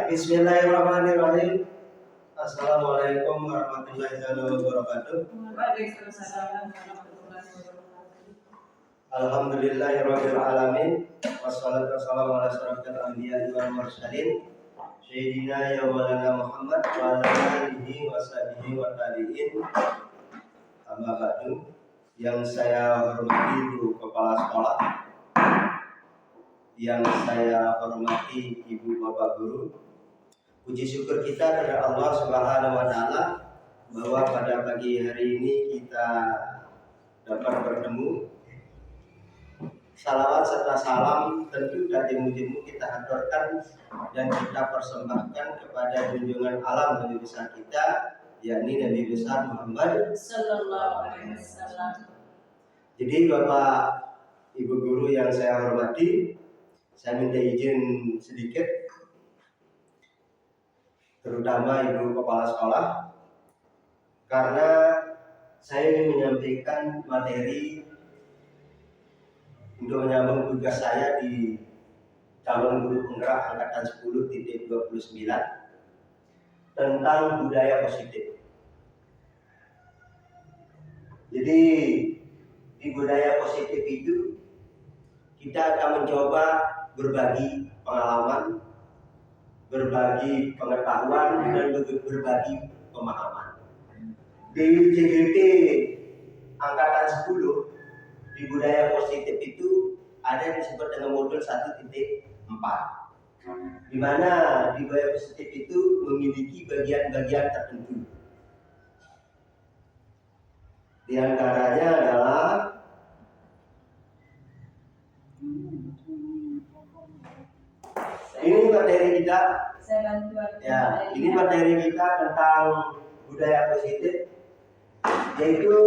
Baik, bismillahirrahmanirrahim. Assalamualaikum warahmatullahi wabarakatuh. Waalaikumsalam warahmatullahi wabarakatuh. Alhamdulillahirabbil alamin. Wassalatu wassalamu ala asyrofil anbiya'i wal mursalin. Sayyidina ya maulana Muhammad wa ala alihi wa sahbihi wa tabi'in. Amma ba'du. Yang saya hormati Ibu Kepala Sekolah, yang saya hormati Ibu Bapak Guru, puji syukur kita kepada Allah Subhanahu wa Ta'ala bahwa pada pagi hari ini kita dapat bertemu. Salawat serta salam tentu dari mujimu kita haturkan dan kita persembahkan kepada junjungan alam Nabi besar kita, yakni Nabi besar Muhammad Sallallahu alaihi wasallam. Jadi Bapak Ibu Guru yang saya hormati, saya minta izin sedikit, terutama Ibu Kepala Sekolah, karena saya ingin menyampaikan materi untuk menyambung tugas saya di calon guru penggerak angkatan 10.29 tentang budaya positif. Jadi di budaya positif itu kita akan mencoba berbagi pengalaman, berbagi pengetahuan, dan berbagi pemahaman. Di CGT angkatan 10 di budaya positif itu ada yang disebut dengan modul 1.4, di mana di budaya positif itu memiliki bagian-bagian tertentu. Di antaranya adalah ini materi kita. Ya, ini materi kita tentang budaya positif, yaitu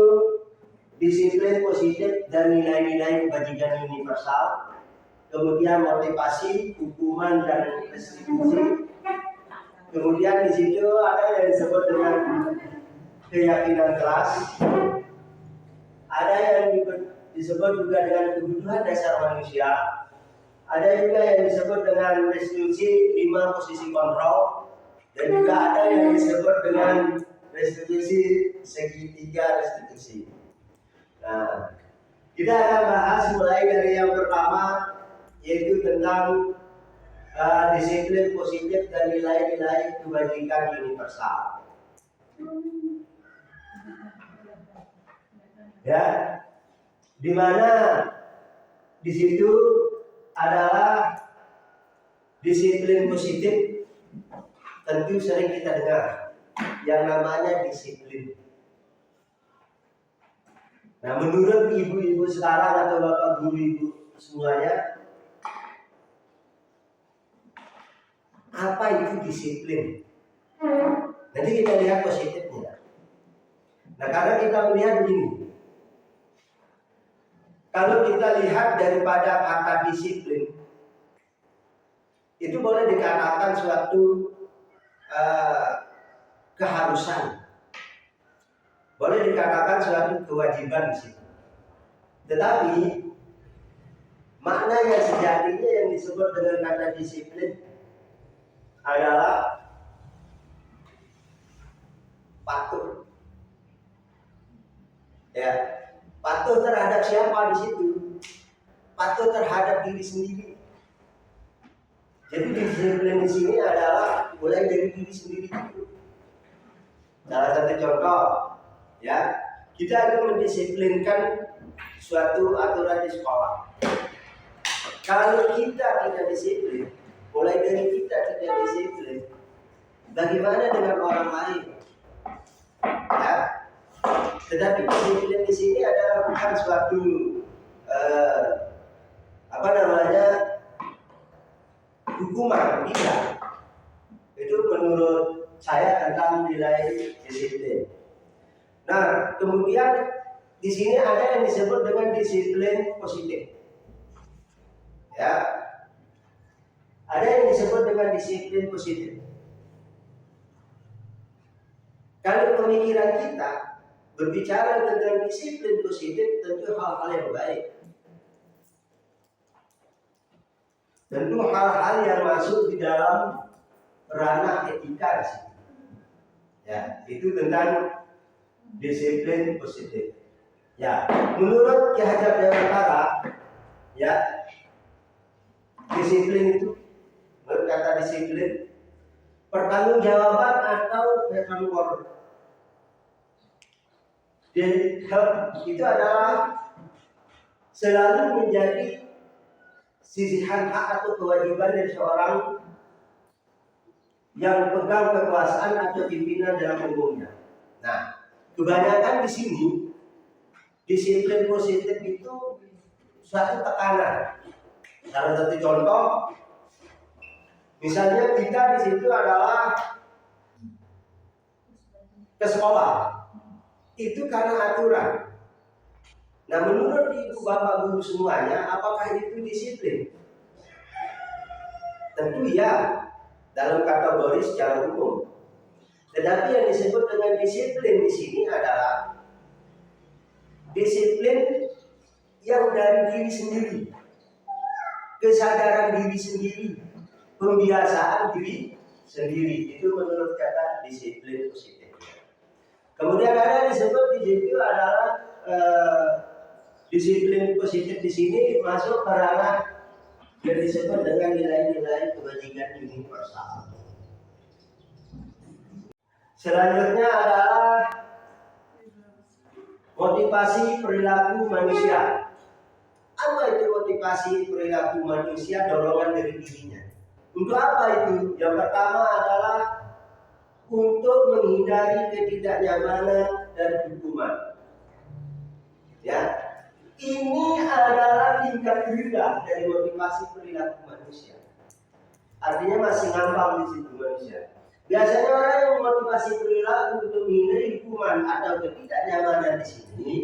disiplin positif dan nilai-nilai kebajikan universal, kemudian motivasi, hukuman dan restitusi. Kemudian di situ ada yang disebut dengan keyakinan kelas, ada yang disebut juga dengan kebutuhan dasar manusia, ada juga yang disebut dengan restitusi 5 posisi kontrol, dan juga ada yang disebut dengan restitusi segitiga restitusi. Nah, kita akan bahas mulai dari yang pertama, yaitu tentang disiplin positif dan nilai-nilai kebajikan universal. Ya, di mana di situ adalah disiplin positif. Tentu sering kita dengar yang namanya disiplin. Nah, menurut ibu-ibu sekarang atau bapak guru ibu semuanya, apa itu disiplin? Nanti kita lihat positifnya. Nah, karena kita melihat begini, kalau kita lihat daripada kata disiplin, itu boleh dikatakan suatu keharusan, boleh dikatakan suatu kewajiban di situ. Tetapi makna yang sejatinya yang disebut dengan kata disiplin adalah patuh. Ya, patuh terhadap siapa di situ? Patuh terhadap diri sendiri. Jadi disiplin di sini adalah mulai dari diri sendiri itu. Salah satu contoh, ya, kita akan mendisiplinkan suatu aturan di sekolah. Kalau kita tidak disiplin, mulai dari kita tidak disiplin, bagaimana dengan orang lain? Ya, tetapi disiplin di sini adalah bukan suatu hukuman, tidak. Itu menurut saya tentang nilai disiplin. Nah, kemudian di sini ada yang disebut dengan disiplin positif. Ya, ada yang disebut dengan disiplin positif. Kalau pemikiran kita berbicara tentang disiplin positif, tentu hal-hal yang baik. Tentu hal-hal yang masuk di dalam ranah etika di sini. Ya, itu tentang disiplin positif. Ya, menurut Ki Hajar Dewantara, ya, disiplin itu, menurut kata disiplin, pertanggungjawaban atau tanggung. Dan itu adalah selalu menjadi sisihan hak atau kewajiban dari seorang yang pegang kekuasaan atau pimpinan dalam umumnya. Nah, kebanyakan di sini disiplin positif itu suatu tekanan. Salah satu contoh, misalnya kita di situ adalah ke sekolah, itu karena aturan. Nah, menurut ibu bapak guru semuanya, apakah itu disiplin? Tentu ya, dalam kategori secara umum. Tetapi yang disebut dengan disiplin di sini adalah disiplin yang dari diri sendiri, kesadaran diri sendiri, pembiasaan diri sendiri. Itu menurut kata disiplin positif. Kemudian ada disebut di situ adalah disiplin positif di sini masuk ke ranah yang disebut dengan nilai-nilai kebajikan universal. Selanjutnya adalah motivasi perilaku manusia. Apa itu motivasi perilaku manusia? Dorongan dari dirinya. Untuk apa itu? Yang pertama adalah untuk menghindari ketidaknyamanan dan hukuman. Ya, ini adalah tingkat rendah dari motivasi perilaku manusia. Artinya masih ngambang di situ manusia. Biasanya orang yang memotivasi perilaku untuk menghindari hukuman atau ketidaknyamanan di sini,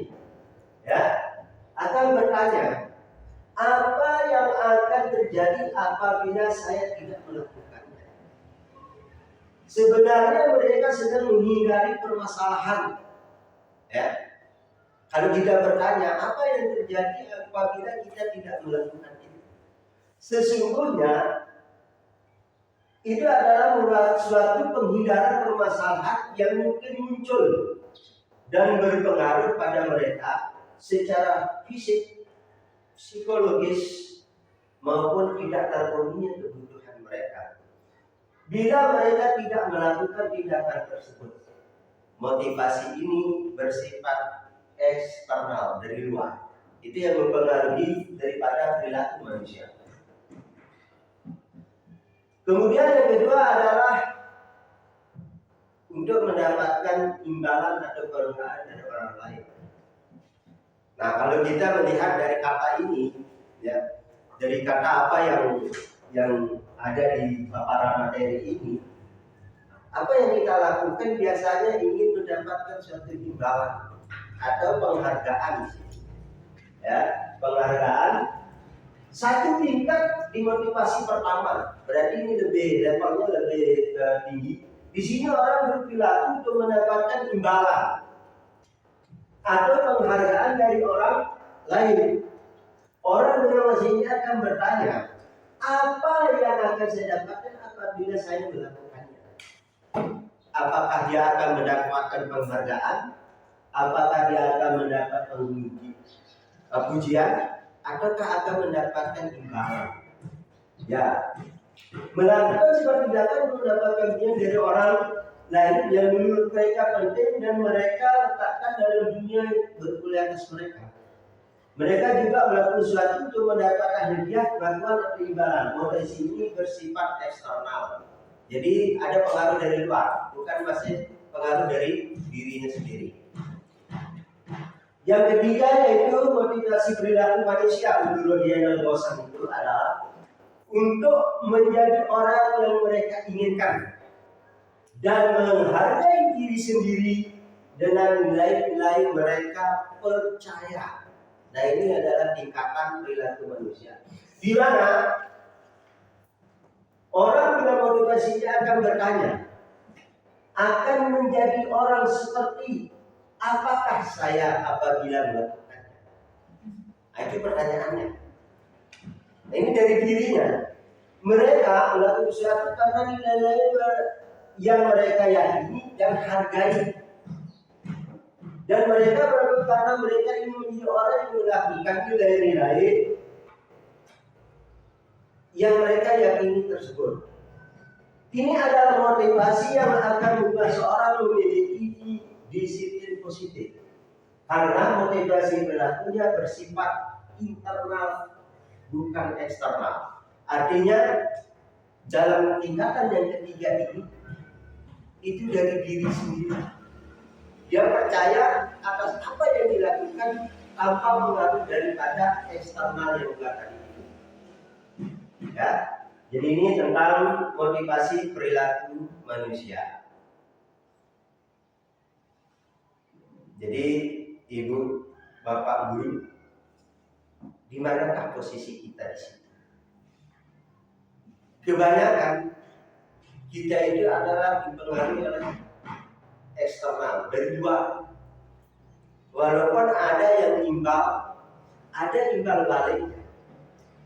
ya, akan bertanya, apa yang akan terjadi apabila saya tidak melakukannya? Sebenarnya mereka sedang menghindari permasalahan. Ya. Kalau kita bertanya, apa yang terjadi apabila kita tidak melakukan itu? Sesungguhnya itu adalah suatu penghindaran permasalahan yang mungkin muncul dan berpengaruh pada mereka secara fisik, psikologis, maupun tidak terpenuhinya kebutuhan mereka. Bila mereka tidak melakukan tindakan tersebut, motivasi ini bersifat eksternal dari luar. Itu yang mempengaruhi daripada perilaku manusia. Kemudian yang kedua adalah untuk mendapatkan imbalan atau penghargaan dari orang lain. Nah, kalau kita melihat dari kata ini, ya, dari kata apa yang ada di paparan materi ini, apa yang kita lakukan biasanya ingin mendapatkan suatu imbalan atau penghargaan di sini. Ya, penghargaan satu tingkat di motivasi pertama. Berarti ini levelnya lebih tinggi. Di sini orang berperilaku untuk mendapatkan imbalan atau penghargaan dari orang lain. Orang dengan masing akan bertanya, apa yang akan saya dapatkan apabila saya melakukannya? Apakah dia akan mendapatkan penghargaan? Apakah dia akan mendapat pujian? Ataukah akan mendapatkan imbalan? Ya, melakukan seperti tindakan untuk mendapatkan pujian dari orang lain yang menurut mereka penting dan mereka letakkan dalam dunia berkuliah atas mereka. Mereka juga melakukan sesuatu untuk mendapatkan hadiah, bantuan atau imbalan. Motivasi ini bersifat eksternal. Jadi ada pengaruh dari luar, bukan masih pengaruh dari dirinya sendiri. Yang ketiga yaitu motivasi perilaku manusia menurut Daniel Gosan itu adalah untuk menjadi orang yang mereka inginkan dan menghargai diri sendiri dengan nilai-nilai mereka percaya. Nah, ini adalah tingkatan perilaku manusia. Di mana orang dengan motivasinya akan bertanya, akan menjadi orang seperti apakah saya apabila melakukannya? Nah, itu pertanyaannya. Nah, ini dari dirinya. Mereka melakukan sesuatu karena nilai-nilai yang mereka yakini dan hargai. Dan mereka melakukan karena mereka ingin menjadi orang yang melakukan nilai-nilai yang mereka yakini tersebut. Ini adalah motivasi yang akan membuat seorang memiliki disiplin positif. Karena motivasi perilakunya bersifat internal, bukan eksternal. Artinya, dalam tingkatan yang ketiga ini, itu dari diri sendiri. Dia percaya atas apa yang dilakukan tanpa pengaruh daripada eksternal yang belakang itu. Ya, jadi ini tentang motivasi perilaku manusia. Jadi ibu, bapak, guru, di manakah posisi kita di sini? Kebanyakan kita itu adalah dipengaruhi oleh eksternal dari luar. Walaupun ada yang imbal, ada imbal balik,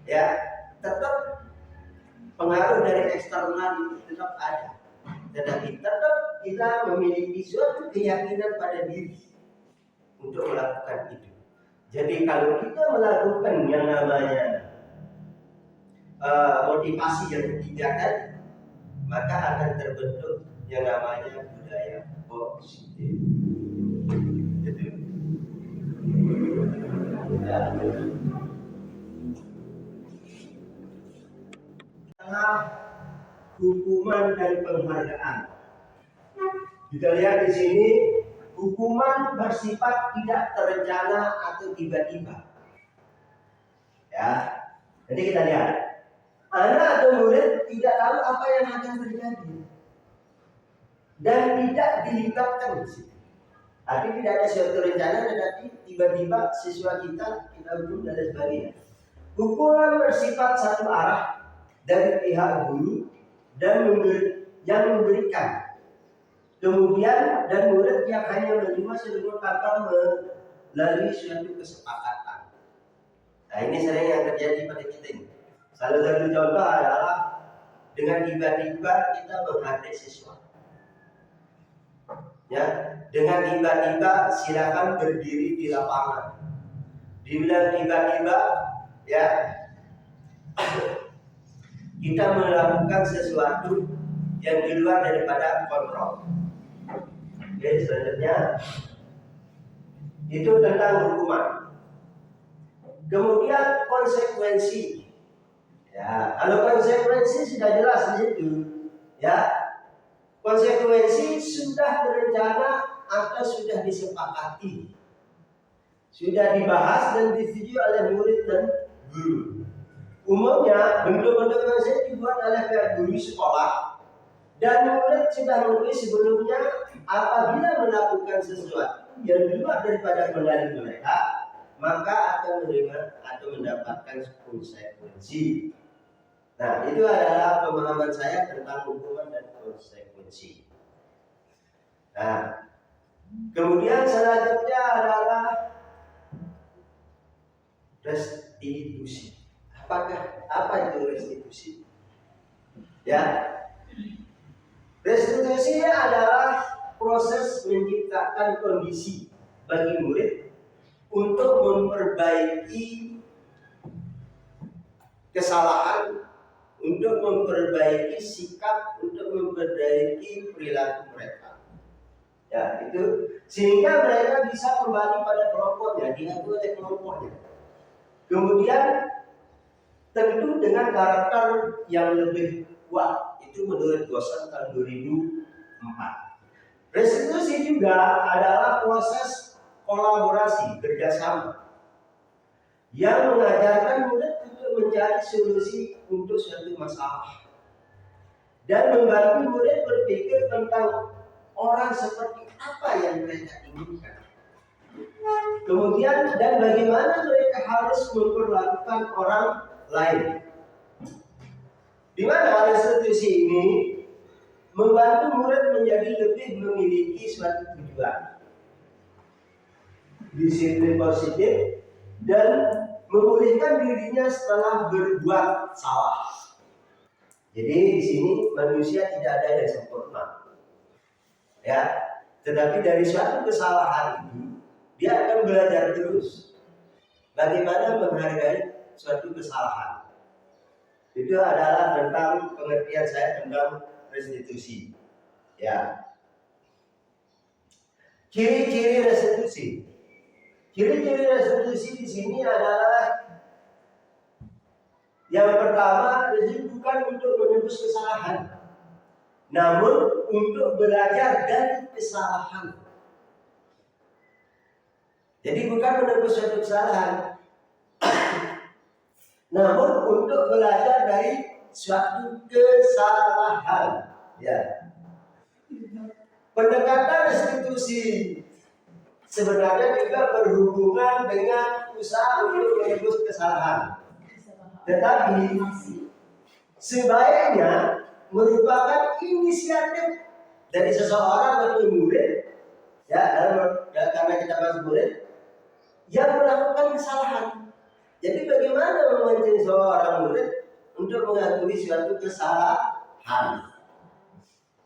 ya tetap pengaruh dari eksternal itu tetap ada. Tetapi tetap kita memiliki suatu keyakinan pada diri untuk melakukan itu. Jadi kalau kita melakukan yang namanya motivasi yang ketiga tadi, maka akan terbentuk yang namanya budaya positif. Hukuman dan penghargaan. Kita lihat di sini, hukuman bersifat tidak terencana atau tiba-tiba. Ya, jadi kita lihat, anak atau murid tidak tahu apa yang akan terjadi dan tidak dilibatkan di situ. Tapi tidak ada suatu rencana, tetapi tiba-tiba siswa kita hukum dan sebagainya. Hukuman bersifat satu arah dari pihak guru dan yang memberikan. Kemudian dan murid yang hanya menerima seluruh tanpa melalui suatu kesepakatan. Nah, ini sering yang terjadi pada kita ini. Salah satu contoh adalah dengan tiba-tiba kita menghargai sesuatu. Ya, dengan tiba-tiba silakan berdiri di lapangan. Dibilang tiba-tiba, ya, kita melakukan sesuatu yang di luar daripada kontrol. Oke, selanjutnya itu tentang hukuman. Kemudian konsekuensi. Ya, kalau konsekuensi sudah jelas di situ. Ya, konsekuensi sudah terencana atau sudah disepakati, sudah dibahas dan disetujui oleh murid dan guru. Umumnya bentuk-bentuk konsekuensi dibuat oleh pihak guru sekolah dan murid sudah mengetahui sebelumnya apabila melakukan sesuatu yang di luar daripada kendali mereka, maka akan menerima atau mendapatkan konsekuensi. Nah, itu adalah pemahaman saya tentang hukuman dan konsekuensi. Nah, kemudian selanjutnya adalah restitusi. Apa itu restitusi? Ya, restitusi adalah proses menciptakan kondisi bagi murid untuk memperbaiki kesalahan, untuk memperbaiki sikap, untuk memperbaiki perilaku mereka. Ya, itu sehingga mereka bisa kembali pada kelompoknya, diaku oleh kelompoknya. Kemudian tentu dengan karakter yang lebih kuat, itu menurut Gosen tahun 2004. Restitusi juga adalah proses kolaborasi, kerjasama yang mengajarkan murid untuk mencari solusi untuk suatu masalah dan membantu murid berpikir tentang orang seperti apa yang mereka inginkan. Kemudian dan bagaimana mereka harus memperlakukan orang lain. Di mana restitusi ini membantu murid menjadi lebih memiliki suatu tujuan, disiplin positif, dan memulihkan dirinya setelah berbuat salah. Jadi di sini manusia tidak ada yang sempurna, ya. Tetapi dari suatu kesalahan itu dia akan belajar terus bagaimana menghargai suatu kesalahan. Itu adalah tentang pengertian saya tentang restitusi, ya. Ciri-ciri restitusi. Ciri-ciri restitusi di sini adalah yang pertama, restitusi bukan untuk menebus kesalahan, namun untuk belajar dari kesalahan. Jadi bukan menebus suatu kesalahan, namun untuk belajar dari suatu kesalahan. Ya. Pendekatan restitusi sebenarnya juga berhubungan dengan usaha untuk menebus kesalahan. Tetapi sebaiknya merupakan inisiatif dari seseorang atau murid, ya, karena kita masih murid yang melakukan kesalahan. Jadi bagaimana memancing seorang murid untuk mengakui suatu kesalahan?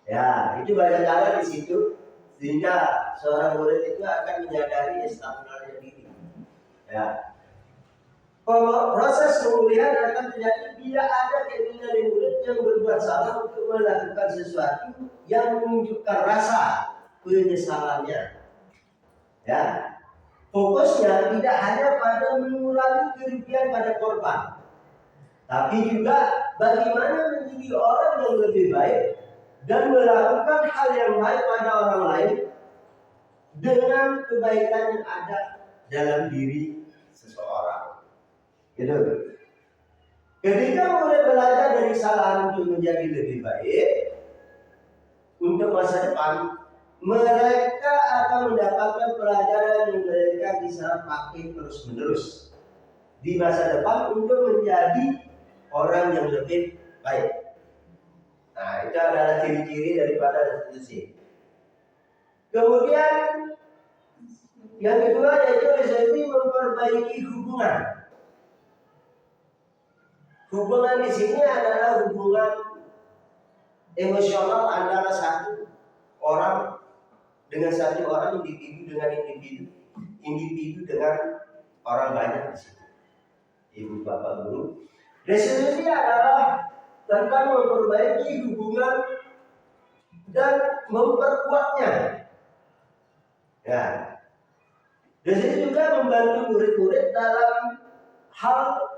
Ya, itu banyak cara di situ sehingga seorang murid itu akan menyadari estafetnya diri. Ya. Proses pemulihan akan terjadi bila ada keinginan dari murid yang berbuat salah untuk melakukan sesuatu yang menunjukkan rasa penyesalannya. Ya, fokusnya tidak hanya pada mengurangi kerugian pada korban, tapi juga bagaimana menjadi orang yang lebih baik dan melakukan hal yang baik pada orang lain dengan kebaikan yang ada dalam diri seseorang. Gitu. Ketika mulai belajar dari kesalahan untuk menjadi lebih baik untuk masa depan, mereka akan mendapatkan pelajaran yang mereka bisa pakai terus-menerus di masa depan untuk menjadi orang yang lebih baik. Nah, itu adalah ciri-ciri daripada restitusi. Kemudian yang kedua yaitu restitusi memperbaiki hubungan. Hubungan di sini adalah hubungan emosional antara satu orang dengan satu orang, individu dengan individu, individu dengan orang banyak di situ. Ibu bapak guru, restitusi adalah tentang memperbaiki hubungan dan memperkuatnya. Ya, restitusi juga membantu murid-murid dalam hal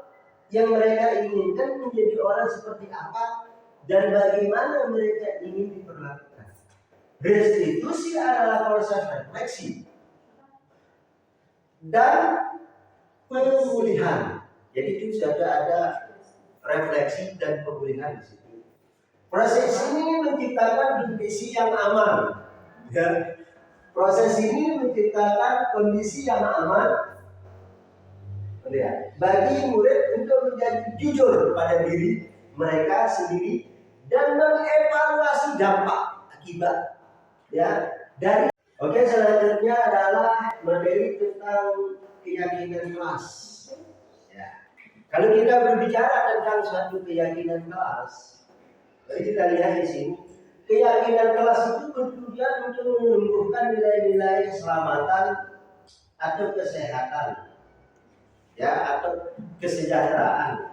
yang mereka inginkan menjadi orang seperti apa dan bagaimana mereka ingin diperlakukan. Restitusi adalah proses refleksi dan pemulihan. Jadi itu sudah ada refleksi dan pemulihan di situ. Proses ini menciptakan kondisi yang aman. Ya. Proses ini menciptakan kondisi yang aman bagi murid untuk menjadi jujur pada diri mereka sendiri dan mengevaluasi dampak akibat, ya, dari. Oke, selanjutnya adalah materi tentang keyakinan kelas. Ya. Kalau kita berbicara tentang suatu keyakinan kelas, mari kita lihat di sini. Keyakinan kelas itu bertujuan untuk menumbuhkan nilai-nilai keselamatan atau kesehatan, ya, atau kesejahteraan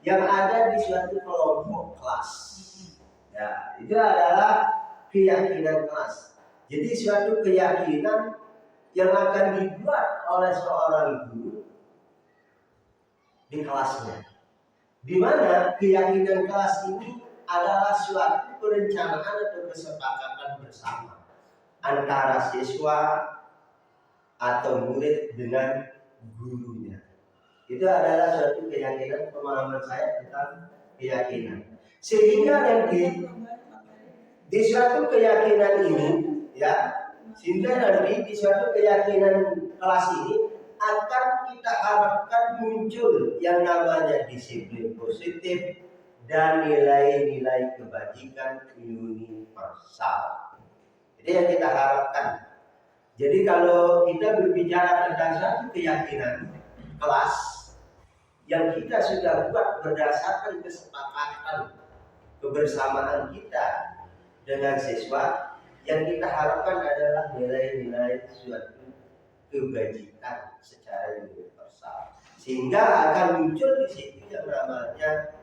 yang ada di suatu kelompok kelas. Ya, itu adalah keyakinan kelas. Jadi suatu keyakinan yang akan dibuat oleh seorang guru di kelasnya, di mana keyakinan kelas ini adalah suatu perencanaan atau kesepakatan bersama antara siswa atau murid dengan gurunya. Itu adalah suatu keyakinan, pemahaman saya tentang keyakinan. Sehingga nanti di suatu keyakinan ini, ya, sehingga nanti di suatu keyakinan kelas ini akan kita harapkan muncul yang namanya disiplin positif dan nilai-nilai kebajikan universal. Jadi yang kita harapkan. Jadi kalau kita berbicara tentang satu keyakinan kelas yang kita sudah buat berdasarkan kesepakatan kebersamaan kita dengan siswa, yang kita harapkan adalah nilai-nilai suatu kebajikan secara universal, sehingga akan muncul di situ yang namanya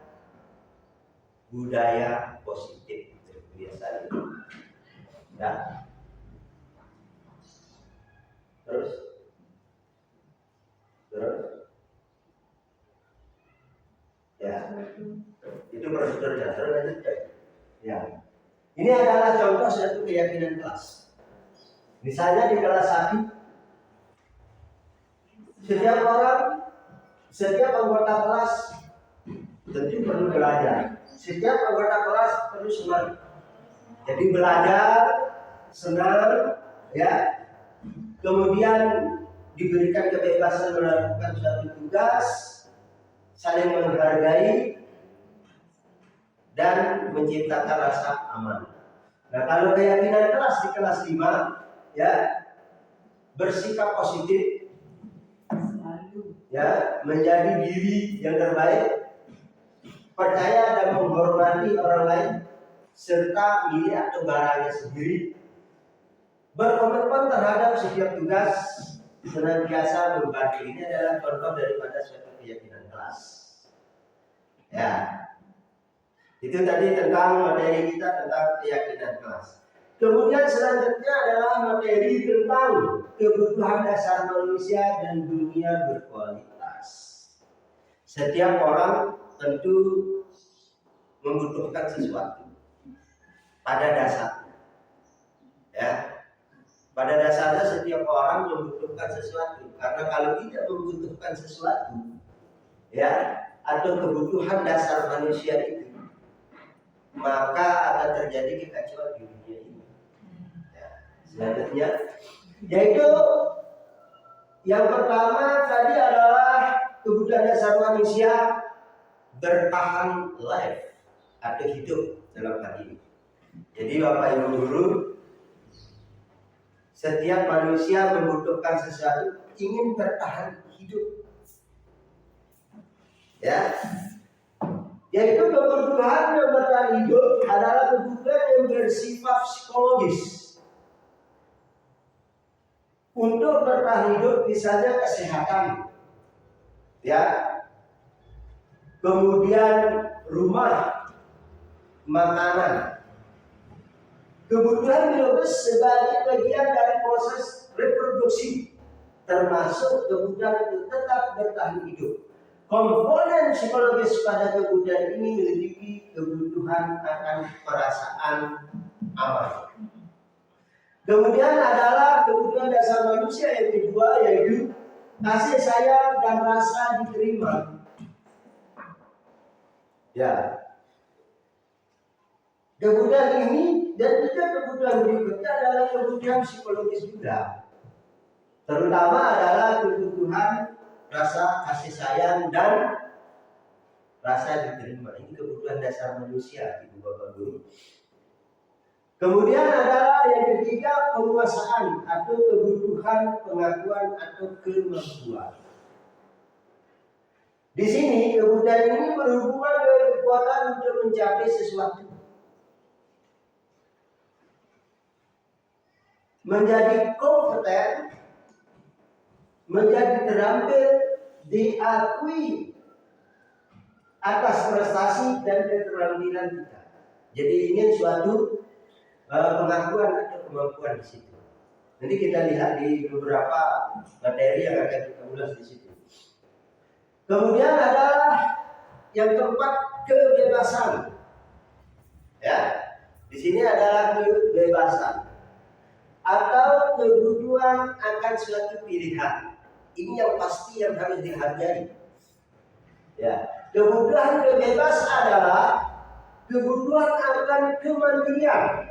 budaya positif kebiasaan itu. Ya. Terus ya, itu prosedur dasar lanjut. Ya, ini adalah contoh suatu keyakinan kelas. Misalnya di kelas 1, setiap anggota kelas tentu perlu belajar. Setiap anggota kelas perlu senang. Jadi belajar, senang, ya. Kemudian diberikan kebebasan melakukan suatu tugas, saling menghargai, dan menciptakan rasa aman. Nah, kalau keyakinan kelas di kelas 5, ya, bersikap positif, ya, menjadi diri yang terbaik, percaya dan menghormati orang lain, serta milik atau barangnya sendiri, berkomitmen terhadap setiap tugas, senantiasa berbagi. Ini adalah contoh daripada suatu keyakinan kelas. Ya, itu tadi tentang materi kita tentang keyakinan kelas. Kemudian selanjutnya adalah materi tentang kebutuhan dasar manusia dan dunia berkualitas. Setiap orang tentu membutuhkan sesuatu pada dasarnya. Ya, pada dasarnya setiap orang membutuhkan sesuatu. Karena kalau tidak membutuhkan sesuatu, ya, atau kebutuhan dasar manusia itu, maka akan terjadi kekacauan di dunia ini. Ya, selanjutnya, yaitu yang pertama tadi adalah kebutuhan dasar manusia bertahan life atau hidup dalam hal ini. Jadi Bapak Ibu Guru, setiap manusia membutuhkan sesuatu, ingin bertahan hidup. Ya, yaitu kebutuhan yang bertahan hidup adalah kebutuhan yang bersifat psikologis. Untuk bertahan hidup misalnya kesehatan, ya, kemudian rumah, makanan. Kebutuhan biologis sebagai bagian dari proses reproduksi, termasuk kebutuhan itu tetap bertahan hidup. Komponen psikologis pada kebutuhan ini meliputi kebutuhan akan perasaan aman. Kemudian adalah kebutuhan dasar manusia yang kedua, yaitu kasih sayang dan rasa diterima. Ya, kebutuhan ini dan juga kebutuhan berikutnya adalah kebutuhan psikologis juga. Terutama adalah kebutuhan rasa kasih sayang dan rasa diterima. Ini kebutuhan dasar manusia, Ibu Bapak Guru. Kemudian adalah yang ketiga, penguasaan atau kebutuhan pengakuan atau kemampuan. Di sini kebutuhan ini berhubungan dengan kekuatan untuk mencapai sesuatu, menjadi kompeten, menjadi terampil, diakui atas prestasi dan keterampilan kita. Jadi ingin suatu pengakuan atau kemampuan di situ. Nanti kita lihat di beberapa materi yang akan kita ulas di situ. Kemudian adalah yang keempat, kebebasan. Ya, di sini adalah kebebasan atau kebutuhan akan suatu pilihan. Ini yang pasti yang harus dihargai. Ya, kebutuhan bebas adalah kebutuhan akan kemandirian,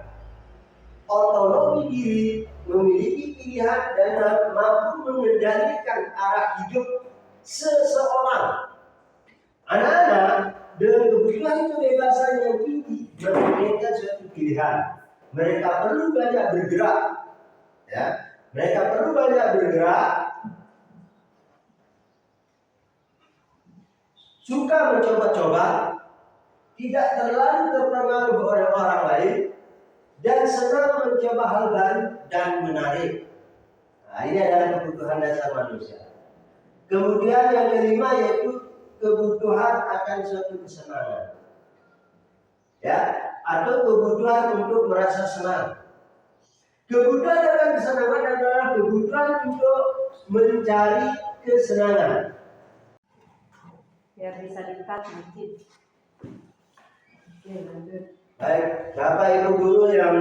otonomi diri, memiliki pilihan dan mampu mengendalikan arah hidup seseorang. Anak-anak dengan kebutuhan kebebasan yang tinggi memiliki suatu pilihan. Mereka perlu banyak bergerak, ya. Mereka perlu banyak bergerak, suka mencoba-coba, tidak terlalu terpengaruh oleh orang lain, dan senang mencoba hal baru dan menarik. Nah, ini adalah kebutuhan dasar manusia. Kemudian yang kelima yaitu kebutuhan akan suatu kesenangan. Ya, atau kebutuhan untuk merasa senang. Kebutuhan akan kesenangan adalah kebutuhan untuk mencari kesenangan. Biar bisa dikat nanti. Oke, lanjut. Baik, Bapak Ibu guru yang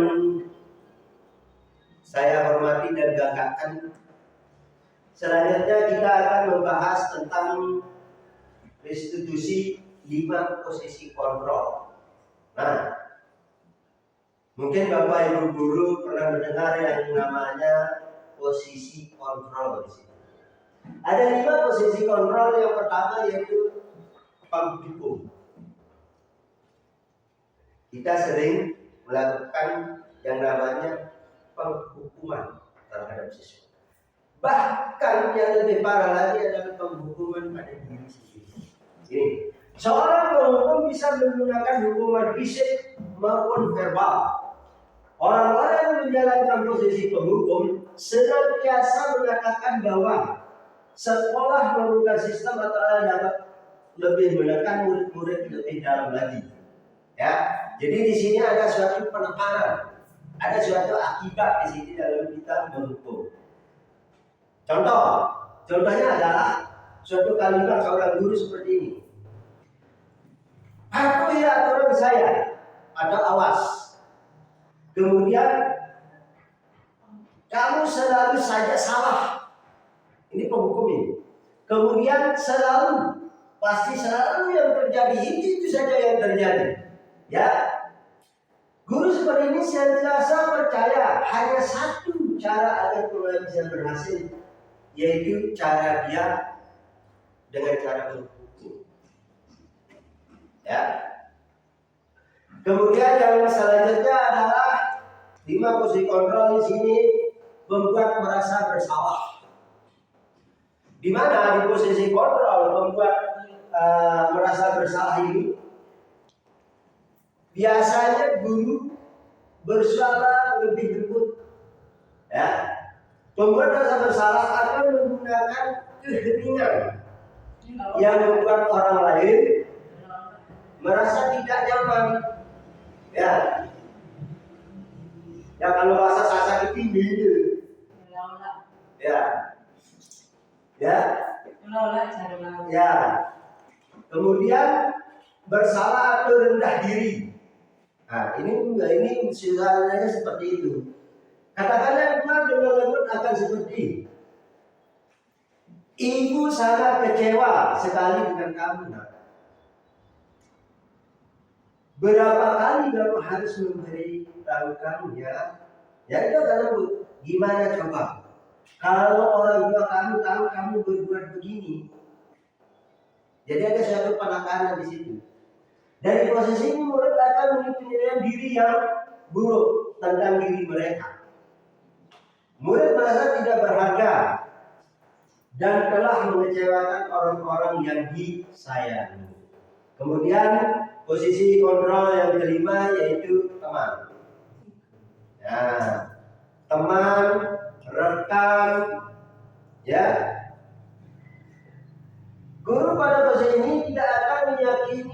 saya hormati dan banggakan, selanjutnya kita akan membahas tentang restitusi 5 posisi kontrol. Nah, mungkin Bapak Ibu guru pernah mendengar yang namanya posisi kontrol di sini. Ada 5 posisi kontrol. Yang pertama yaitu penghukum. Kita sering melakukan yang namanya penghukuman terhadap siswa. Bahkan yang lebih parah lagi adalah penghukuman pada diri sendiri. Ini, seorang penghukum bisa menggunakan hukuman fisik maupun verbal. Orang-orang yang menjalankan posisi penghukum senantiasa mengatakan bahwa sekolah menggunakan sistem atau dapat lebih menekan murid-murid lebih dalam lagi. Ya, jadi di sini ada suatu penekanan, ada suatu akibat di sini dalam kita menghukum. Contohnya adalah suatu kalimat seorang guru seperti ini. Patuhi aturan saya, ada awas. Kemudian kamu selalu saja salah. Ini penghukum ini. Kemudian pasti selalu yang terjadi itu saja yang terjadi. Ya, guru seperti ini senantiasa percaya hanya satu cara agar pelajar bisa berhasil, yaitu cara dia dengan cara berhukum. Ya. Kemudian yang selanjutnya adalah 5 posisi kontrol di sini membuat merasa bersalah. Di mana di posisi kontrol membuat merasa bersalah ini biasanya guru bersuara lebih lembut. Ya, pembuat rasa bersalah akan menggunakan keheningan yang membuat orang lain merasa tidak nyaman. Ya, ya kalau bahasa Sasak itu gitu. Ya, ya, ya. Kemudian bersalah atau rendah diri. Nah, ini sebenarnya seperti itu. Katakanlah Tuhan dengan lembut akan seperti ibu sangat kecewa sekali dengan kamu. Nah, berapa kali Bapak harus memberi tahu kamu ya? Ya itu kan lembut. Gimana coba? Kalau orang tua kamu tahu kamu berbuat begini, jadi ada suatu penekanan di situ. Dari posisi ini murid akan memiliki penilaian diri yang buruk tentang diri mereka. Murid merasa tidak berharga dan telah mengecewakan orang-orang yang disayangi. Kemudian posisi kontrol yang kelima yaitu teman. Ya, teman, rekan, ya. Guru pada posisi ini tidak akan menyakiti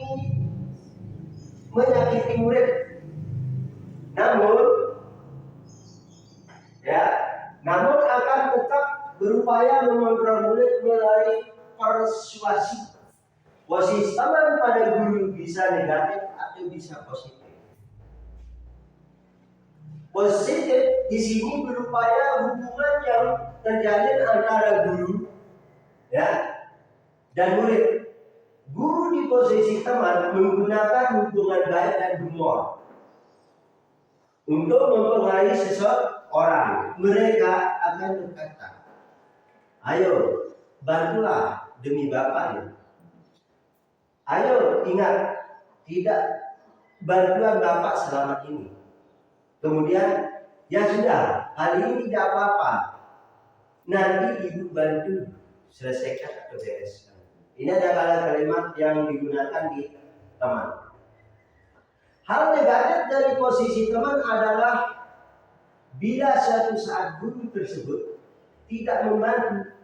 murid, namun akan tetap berupaya mengontrol murid melalui persuasi. Posisi teman pada guru bisa negatif atau bisa positif. Positif di sini berupaya hubungan yang terjalin antara guru, ya, dan murid. Guru di posisi teman menggunakan hubungan baik dan humor untuk mempengaruhi seseorang. Mereka akan berkata, ayo bantulah demi Bapak ya. Ayo ingat, tidak bantuan Bapak selamat ini. Kemudian, ya sudah, hari ini tidak apa-apa. Nanti Ibu bantu selesaikan atau bereskan. Ini adalah kalimat yang digunakan di teman. Hal negatif dari posisi teman adalah bila suatu saat guru tersebut tidak membantu,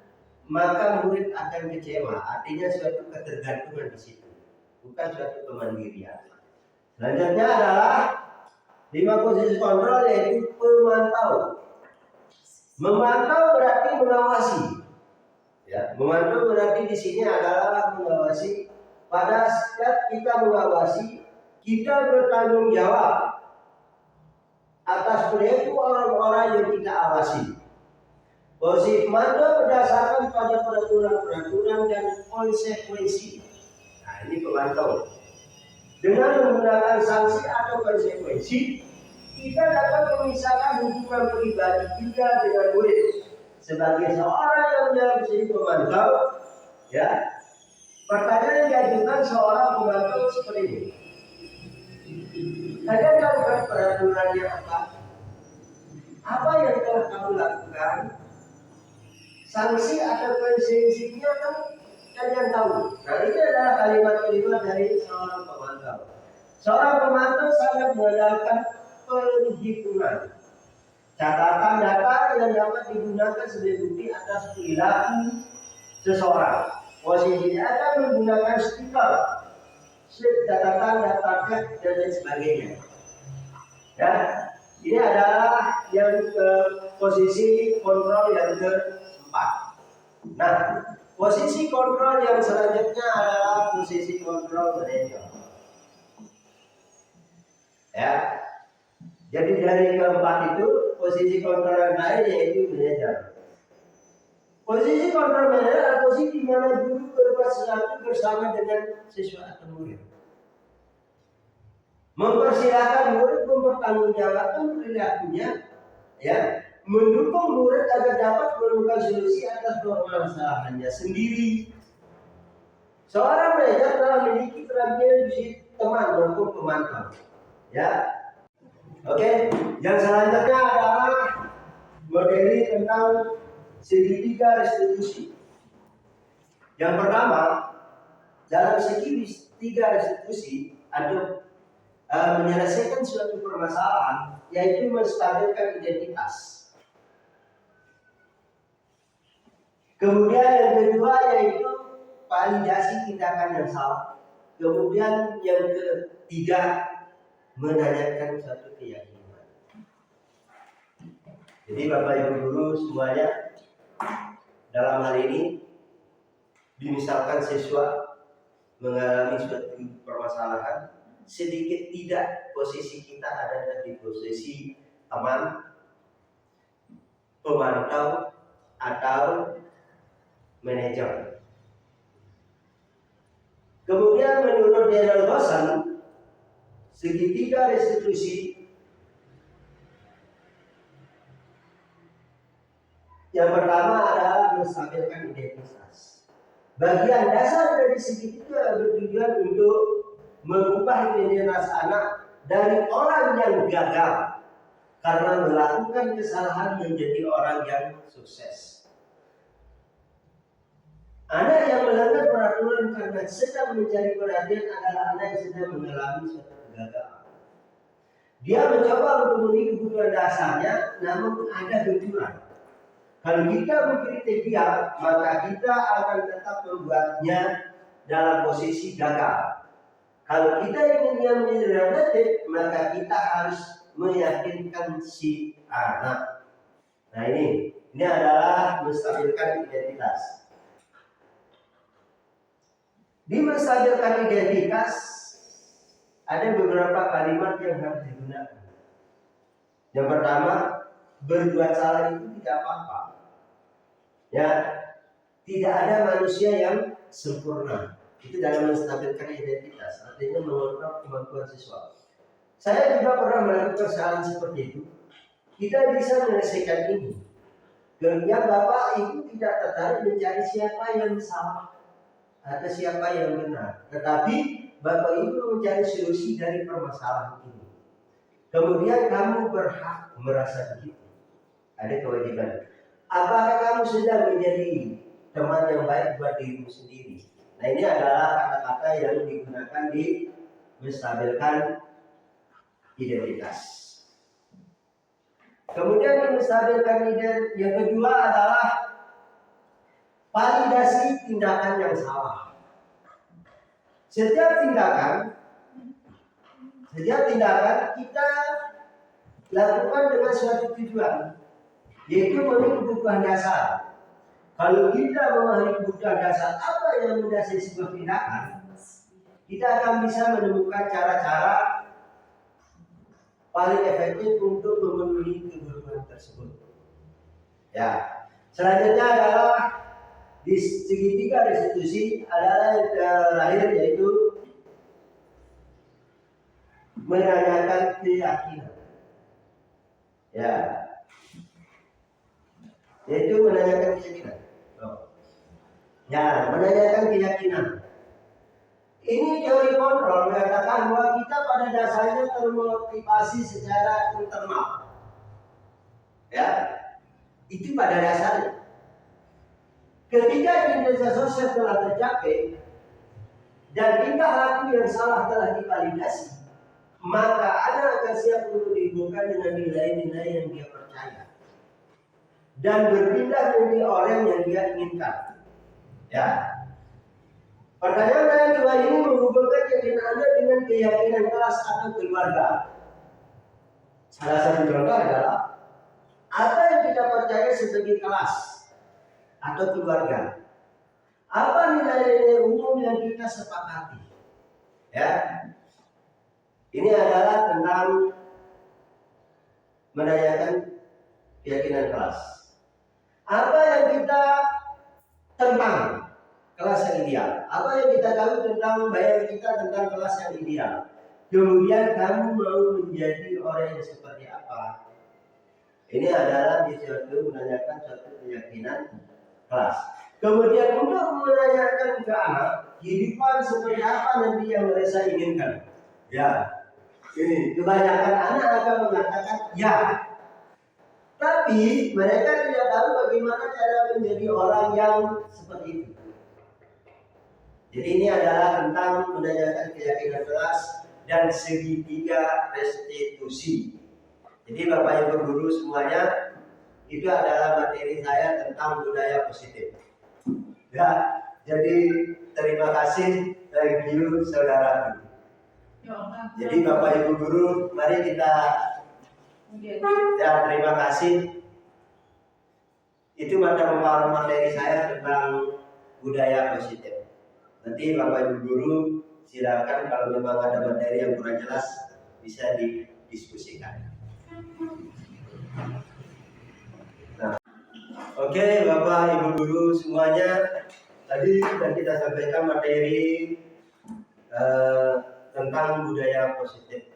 maka murid akan kecewa. Artinya suatu ketergantungan di situ, bukan suatu kemandirian. Selanjutnya adalah 5 posisi kontrol, yaitu pemantau. Memantau berarti mengawasi. Ya, memantau berarti di sini adalah mengawasi. Pada saat kita mengawasi, kita bertanggung jawab atas perilaku orang-orang yang kita awasi. Posisi pemantau berdasarkan pada peraturan-peraturan dan konsekuensi. Nah, ini pemantau. Dengan menggunakan sanksi atau konsekuensi, kita dapat memisahkan hubungan pribadi kita dengan murid. Sebagai seorang yang menjadi pemantau, ya, pertanyaan yang diajukan seorang pemantau seperti ini. Kalian tahu kan peraturannya apa? Apa yang telah kamu lakukan? Sanksi atau konsekuensinya kan kalian tahu. Nah, ini adalah kalimat-kalimat dari seorang pemantau. Seorang pemantau sangat mengandalkan perhitungan, catatan data yang dapat digunakan sebagai bukti atas perilaku seseorang. Posisinya akan menggunakan stiker, slip catatan data dan lain sebagainya. Ya, ini adalah yang posisi kontrol yang keempat. Nah, posisi kontrol yang selanjutnya adalah posisi kontrol manajer. Ya, jadi dari keempat itu posisi kontrol yang lain yaitu manajer. Posisi kontrol manajer adalah posisi di mana guru berbuat sesuatu bersama dengan siswa atau murid. Mempersilahkan murid mempertanggungjawabkan perilakunya, ya, mendukung murid agar dapat menemukan solusi atas permasalahannya sendiri. Seorang manajer telah memiliki terampil di teman maupun pemantau. Ya, oke. Yang selanjutnya adalah materi tentang segitiga restitusi. Yang pertama, dalam segitiga restitusi ada menyelesaikan suatu permasalahan, yaitu menstabilkan identitas. Kemudian yang kedua yaitu validasi tindakan yang salah. Kemudian yang ketiga menanyakan suatu keyakinan. Jadi Bapak Ibu guru semuanya, dalam hal ini dimisalkan siswa mengalami suatu permasalahan, sedikit tidak posisi kita ada di posisi teman, pemantau, atau manajer. Kemudian menurut Daniel Bosan, segitiga restitusi yang pertama adalah menstabilkan identitas. Bagian dasar dari segitiga bertujuan untuk mengubah identitas anak dari orang yang gagal karena melakukan kesalahan menjadi orang yang sukses. Anak yang melanggar peraturan karena sedang mencari perhatian adalah anak yang sedang mengalami suatu kegagalan. Dia mencoba untuk memenuhi kebutuhan dasarnya, namun ada benturan. Kalau kita mengkritik dia, maka kita akan tetap membuatnya dalam posisi gagal. Kalau kita ingin dia menjadi relatif, maka kita harus meyakinkan si anak. Nah, ini adalah menstabilkan identitas. Di menstabilkan identitas ada beberapa kalimat yang harus digunakan. Yang pertama, berbuat salah itu tidak apa-apa. Ya, tidak ada manusia yang sempurna. Itu dalam menstabilkan identitas, artinya mengontrol kemampuan siswa. Saya juga pernah melakukan kesalahan seperti itu. Kita bisa menyelesaikan ini. Kemudian Bapak Ibu tidak tertarik mencari siapa yang salah atau siapa yang benar, tetapi Bapak Ibu mencari solusi dari permasalahan ini. Kemudian kamu berhak merasa begitu. Ada kewajiban. Apakah kamu sudah menjadi teman yang baik buat dirimu sendiri? Nah, ini adalah kata-kata yang digunakan di menstabilkan identitas. Kemudian menstabilkan identitas yang kedua adalah validasi tindakan yang salah. Setiap tindakan kita lakukan dengan suatu tujuan, yaitu memenuhi kebutuhan dasar. Kalau kita memahami kebutuhan dasar apa yang mendasari sebuah tindakan, kita akan bisa menemukan cara-cara paling efektif untuk memenuhi kebutuhan tersebut. Ya, selanjutnya adalah di segitiga restitusi adalah yang terakhir, yaitu menanyakan keyakinan. Ya, yaitu menanyakan keyakinan. Ya, menanyakan keyakinan. Ini teori kontrol mengatakan bahwa kita pada dasarnya termotivasi secara internal. Ya, itu pada dasarnya. Ketika identitas sosial telah tercapai dan tingkah laku yang salah telah divalidasi, maka anak akan siap untuk dihubungkan dengan nilai-nilai yang dia percaya dan berpindah menjadi orang yang dia inginkan. Ya. Pertanyaan yang kedua ini menghubungkan keyakinan Anda dengan keyakinan kelas atau keluarga. Salah satu contoh adalah apa yang kita percaya sebagai kelas atau keluarga. Apa nilai-nilai umum yang kita sepakati? Ya. Ini adalah tentang menanyakan keyakinan kelas. Apa yang kita tentang kelas yang ideal? Apa yang kita tahu tentang bayangan kita tentang kelas yang ideal? Kemudian kamu mau menjadi orang yang seperti apa? Ini adalah menanyakan suatu keyakinan kelas. Kemudian untuk menanyakan ke anak, kehidupan seperti apa nanti yang mereka inginkan? Ya, ini kebanyakan anak akan mengatakan ya. Tapi mereka tidak tahu bagaimana cara menjadi orang yang seperti itu. Jadi ini adalah tentang menanyakan keyakinan kelas dan segitiga restitusi. Jadi Bapak Ibu guru semuanya, itu adalah materi saya tentang budaya positif. Ya, jadi terima kasih, thank you saudara. Jadi Bapak Ibu guru, mari kita ya terima kasih. Itu materi saya tentang budaya positif. Nanti Bapak Ibu guru silakan kalau memang ada materi yang kurang jelas bisa didiskusikan. Nah, oke Bapak Ibu guru semuanya, tadi sudah kita sampaikan materi tentang budaya positif.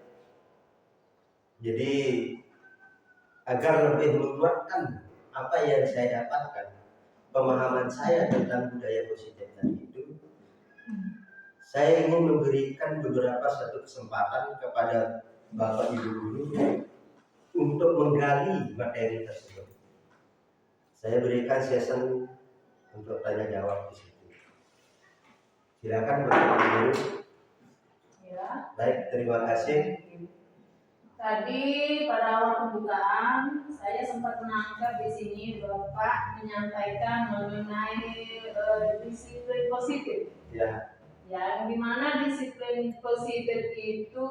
Jadi agar lebih menguatkan apa yang saya dapatkan, pemahaman saya tentang budaya positif tadi itu, saya ingin memberikan beberapa satu kesempatan kepada Bapak Ibu guru untuk menggali materi tersebut. Saya berikan session untuk tanya jawab di situ. Silakan Bapak Ibu guru. Ya. Baik, terima kasih. Tadi pada awal pembukaan saya sempat menangkap di sini Bapak menyampaikan mengenai disiplin positif. Ya. Yang dimana disiplin positif itu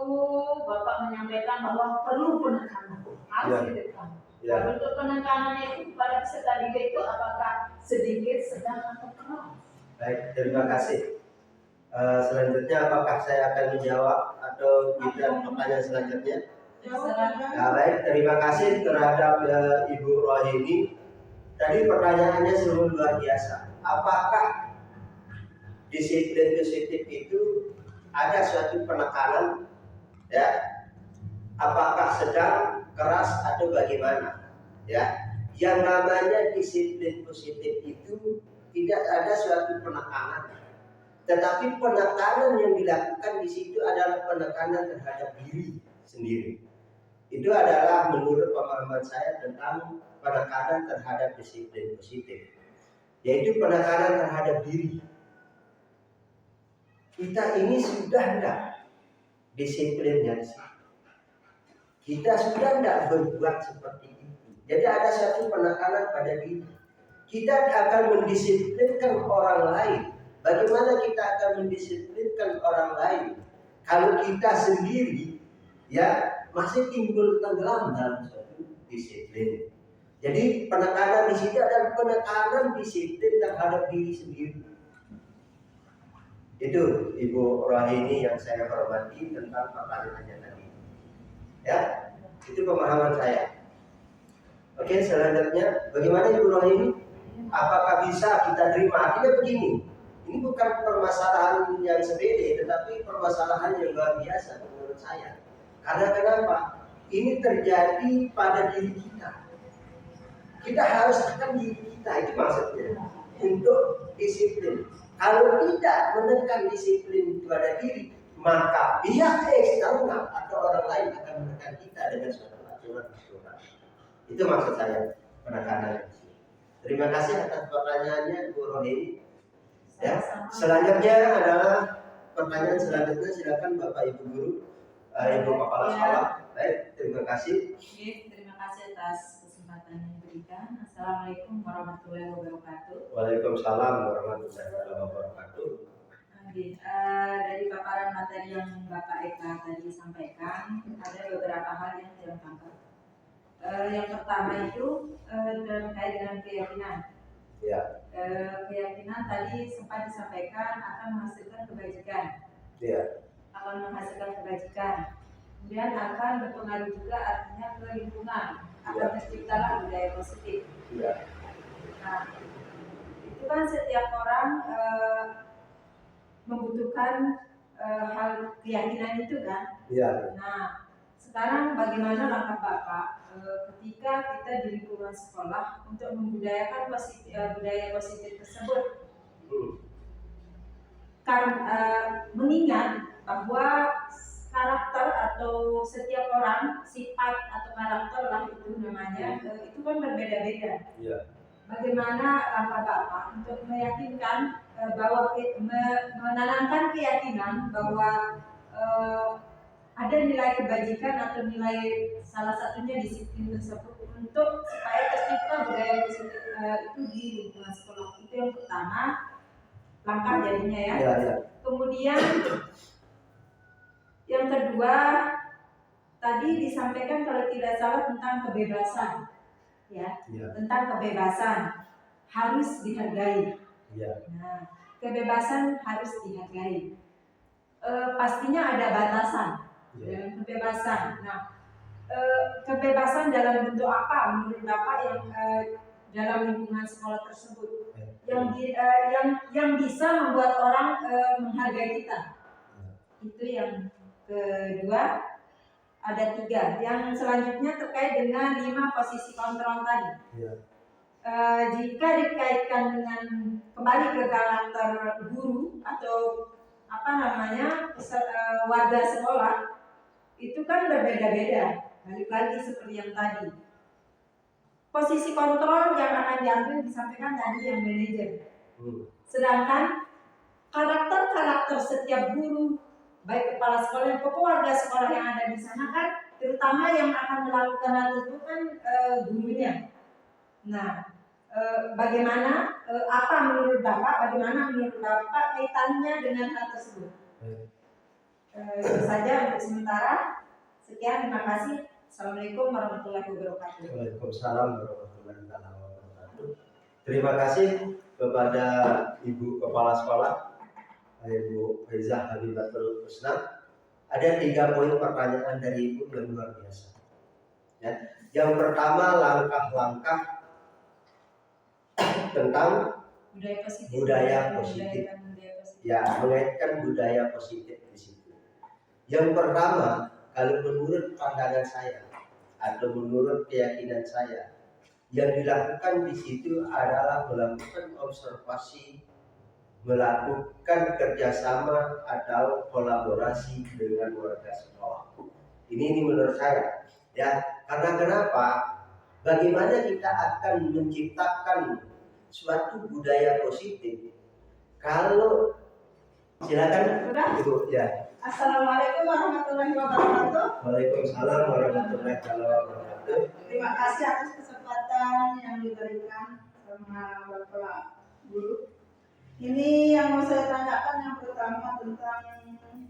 Bapak menyampaikan bahwa perlu penekanan, harus ditekan. Ya. Bentuk penekanan itu pada peserta didik itu apakah sedikit, sedang atau keras? Baik, terima kasih. Selanjutnya apakah saya akan menjawab atau tidak pertanyaan selanjutnya? Nah, baik, terima kasih terhadap Ibu Rohini. Tadi pertanyaannya sungguh luar biasa. Apakah disiplin positif itu ada suatu penekanan? Ya, apakah sedang, keras atau bagaimana? Ya, yang namanya disiplin positif itu tidak ada suatu penekanan. Tetapi penekanan yang dilakukan di situ adalah penekanan terhadap diri sendiri. Itu adalah menurut pemahaman saya tentang penekanan terhadap disiplin positif, yaitu penekanan terhadap diri. Kita ini sudah enggak disiplinnya di sini? kita sudah tidak berbuat seperti itu. Jadi ada satu penekanan pada diri. Kita akan mendisiplinkan orang lain. Bagaimana kita akan mendisiplinkan orang lain kalau kita sendiri ya masih timbul tenggelam dalam suatu disiplin. Jadi penekanan di sini adalah penekanan disiplin terhadap diri sendiri. Itu Ibu Rohini yang saya hormati tentang pertanyaannya tadi. Ya, itu pemahaman saya. Oke, selanjutnya bagaimana Ibu Rohini? Apakah bisa kita terima? Artinya begini, ini bukan permasalahan yang sepele, tetapi permasalahan yang luar biasa menurut saya. Karena kenapa? Ini terjadi pada diri kita. Kita harus tekan diri kita, itu maksudnya. Untuk disiplin. Kalau tidak menekan disiplin pada diri, maka pihak eksternal atau orang lain akan menekan kita dengan suatu aturan. Itu maksud saya penekanannya. Terima kasih atas pertanyaannya Bu Rohini. Ya. Selanjutnya adalah pertanyaan selanjutnya, silakan Bapak Ibu Guru, Ibu Kepala Sekolah. Baik, terima kasih. Terima kasih atas kesempatan yang diberikan. Assalamualaikum warahmatullahi wabarakatuh. Waalaikumsalam warahmatullahi wabarakatuh. Dari paparan materi yang Bapak Eka tadi sampaikan, ada beberapa hal yang saya tangkap. Yang pertama itu terkait dengan keyakinan. Ya. Keyakinan tadi sempat disampaikan akan menghasilkan kebajikan. Ya. Akan menghasilkan kebajikan. Kemudian akan berpengaruh juga artinya ke lingkungan. Akan terciptalah budaya positif. Ya. Nah, itu kan setiap orang membutuhkan hal keyakinan itu kan. Ya. Nah, sekarang bagaimana langkah Bapak ketika kita di lingkungan sekolah untuk membudayakan budaya positif tersebut? Karena mengingat bahwa karakter atau setiap orang, sifat atau karakter lah itu namanya, itu kan berbeda-beda. Ya. Bagaimana langkah Bapak untuk meyakinkan bahwa menanamkan keyakinan bahwa ada nilai kebajikan atau nilai salah satunya disiplin tersebut untuk supaya tercipta budaya positif itu di lingkungan sekolah. Itu yang pertama, langkah jadinya ya. Ya. Kemudian yang kedua, tadi disampaikan kalau tidak salah tentang kebebasan, ya. Tentang kebebasan harus dihargai. Ya. Nah, kebebasan harus dihargai. Pastinya ada batasan dalam kebebasan. Nah, kebebasan dalam bentuk apa menurut Bapak yang dalam lingkungan sekolah tersebut yang bisa membuat orang menghargai kita? Itu yang kedua. Ada 3. Yang selanjutnya terkait dengan 5 posisi kontrol tadi. Ya. Jika dikaitkan dengan kembali ke karakter guru atau warga sekolah, itu kan berbeda-beda. Balik lagi seperti yang tadi. Posisi kontrol yang akan diambil disampaikan tadi yang manajer. Sedangkan karakter setiap guru, baik kepala sekolah maupun warga sekolah yang ada di sana kan, terutama yang akan melakukan hal itu kan gurunya. Nah, bagaimana menurut Bapak kaitannya dengan hal tersebut? Itu saja untuk sementara. Sekian, terima kasih. Assalamualaikum warahmatullahi wabarakatuh. Waalaikumsalam warahmatullahi wabarakatuh. Terima kasih kepada Ibu Kepala Sekolah, Ibu Faizah Habibatul Husna. Ada 3 poin pertanyaan dari Ibu yang luar biasa. Ya. Yang pertama, langkah-langkah tentang budaya positif. Ya, mengaitkan budaya positif di situ. Yang pertama, kalau menurut pandangan saya atau menurut keyakinan saya, yang dilakukan di situ adalah melakukan observasi, melakukan kerjasama atau kolaborasi dengan warga sekolah. Ini menurut saya, ya. Karena kenapa? Bagaimana kita akan menciptakan suatu budaya positif kalau silakan Ibu, ya. Assalamualaikum warahmatullahi wabarakatuh. Waalaikumsalam warahmatullahi wabarakatuh. Terima kasih atas kesempatan yang diberikan sama Bapak Guru. Ini yang mau saya tanyakan yang pertama tentang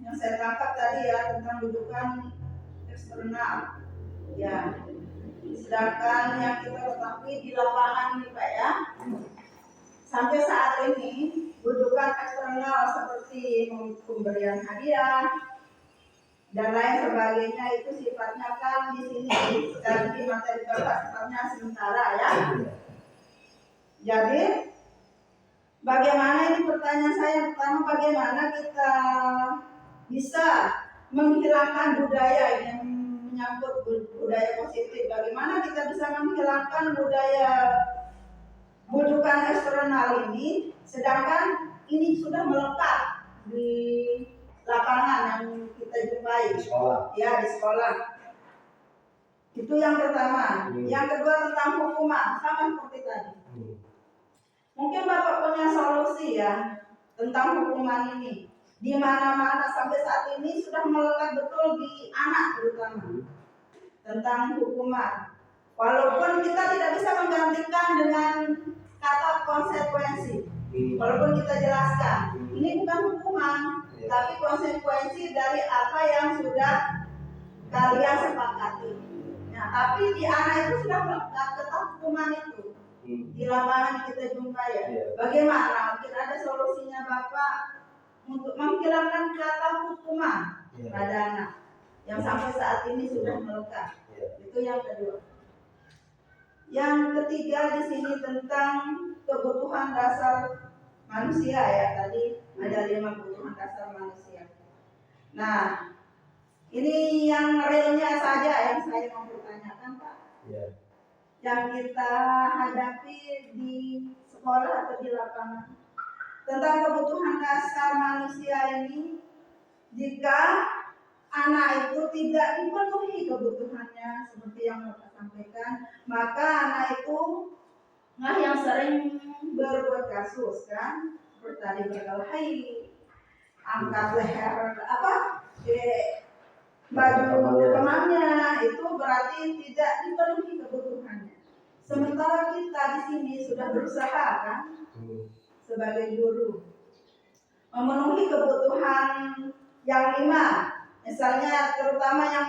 yang saya tangkap tadi ya, tentang dudukan eksternal. Ya, sedangkan yang kita ketahui di lapangan ini Pak ya, sampai saat ini dudukan eksternal seperti pemberian hadiah dan lain sebagainya itu sifatnya kan di sini dan di materi Bapak sifatnya sementara ya. Jadi bagaimana ini pertanyaan saya pertama, bagaimana kita bisa menghilangkan budaya yang menyangkut budaya positif? Bagaimana kita bisa menghilangkan budaya bujukan eksternal ini, sedangkan ini sudah melekat di lapangan yang kita jumpai Di sekolah. ya, di sekolah. Itu yang pertama. Yang kedua tentang hukuman, sama seperti tadi. Mungkin Bapak punya solusi ya tentang hukuman ini. Di mana-mana sampai saat ini sudah melekat betul di anak terutama tentang hukuman. Walaupun kita tidak bisa menggantikan dengan kata konsekuensi, walaupun kita jelaskan ini bukan hukuman, tapi konsekuensi dari apa yang sudah kalian sepakati. Nah, tapi di anak itu sudah melekat tetap hukuman itu. Di lapangan kita jumpa ya. Bagaimana? Mungkin ada solusinya Bapak untuk menghilangkan kata hukuman pada anak yang sampai saat ini sudah melekat. Itu yang kedua. Yang ketiga di sini tentang kebutuhan dasar manusia ya, tadi ada 5 kebutuhan dasar manusia. Nah, ini yang realnya saja yang saya mau pertanyakan Pak. Yang kita hadapi di sekolah atau di lapangan tentang kebutuhan dasar manusia ini, jika anak itu tidak dipenuhi kebutuhannya seperti yang Bapak sampaikan, maka anak itu yang sering berbuat kasus kan, seperti tadi berkelahi, angkat leher baju temannya, itu berarti tidak dipenuhi kebutuhannya. Sementara kita di sini sudah berusaha kan sebagai guru memenuhi kebutuhan yang 5, misalnya terutama yang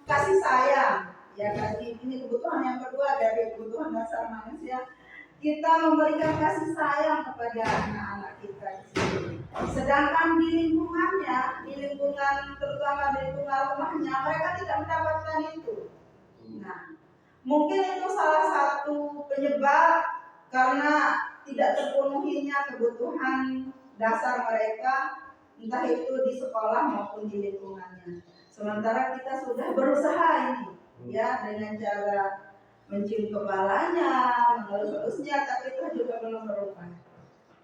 kasih sayang ya, tadi ini kebutuhan yang kedua dari kebutuhan dasar manusia, kita memberikan kasih sayang kepada anak-anak kita di sini. Sedangkan di lingkungannya, di lingkungan terutama di lingkungan rumahnya, mereka tidak mendapatkan itu. Nah, mungkin itu salah satu penyebab karena tidak terpenuhinya kebutuhan dasar mereka, entah itu di sekolah maupun di lingkungannya. Sementara kita sudah berusaha ini ya dengan cara mencium kepalanya, mengelus-elusnya, tapi itu juga belum berubah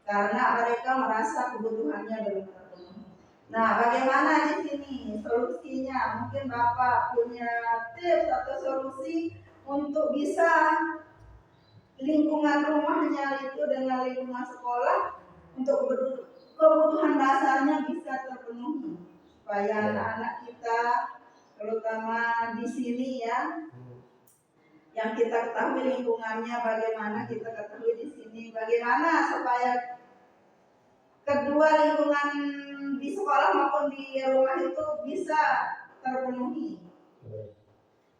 karena mereka merasa kebutuhannya belum terpenuhi. Nah, bagaimana di sini solusinya? Mungkin Bapak punya tips atau solusi untuk bisa lingkungan rumahnya itu dengan lingkungan sekolah untuk kebutuhan dasarnya bisa terpenuhi supaya anak-anak kita terutama di sini ya, yang kita ketahui lingkungannya bagaimana, kita ketahui di sini bagaimana supaya kedua lingkungan di sekolah maupun di rumah itu bisa terpenuhi.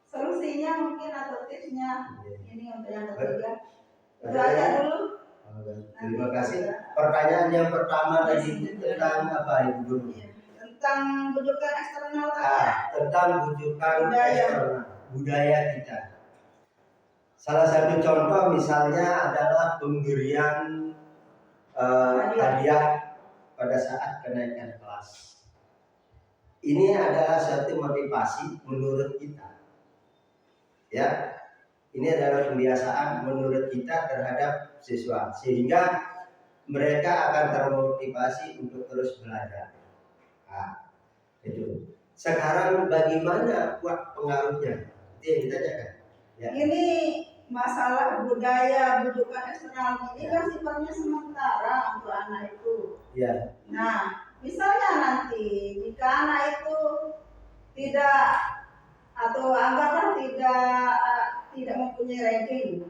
Solusinya mungkin atau tipsnya ini untuk yang ketiga. Itu aja dulu. Terima kasih. Pertanyaan yang pertama tadi tentang apa Ibu Guru? Tentang bujukan eksternal tadi. Tentang bujukan eksternal budaya kita. Salah satu contoh misalnya adalah pemberian hadiah pada saat kenaikan kelas. Ini adalah suatu motivasi menurut kita. Ya, ini adalah kebiasaan menurut kita terhadap siswa, sehingga mereka akan termotivasi untuk terus belajar. Nah, itu. Sekarang bagaimana buat pengaruhnya? Itu yang ditanyakan. Ya. Ini masalah budaya bujukan eksternal ini kan sifatnya sementara untuk anak itu. Ya. Nah, Misalnya nanti jika anak itu tidak atau anggaplah tidak mempunyai ranking,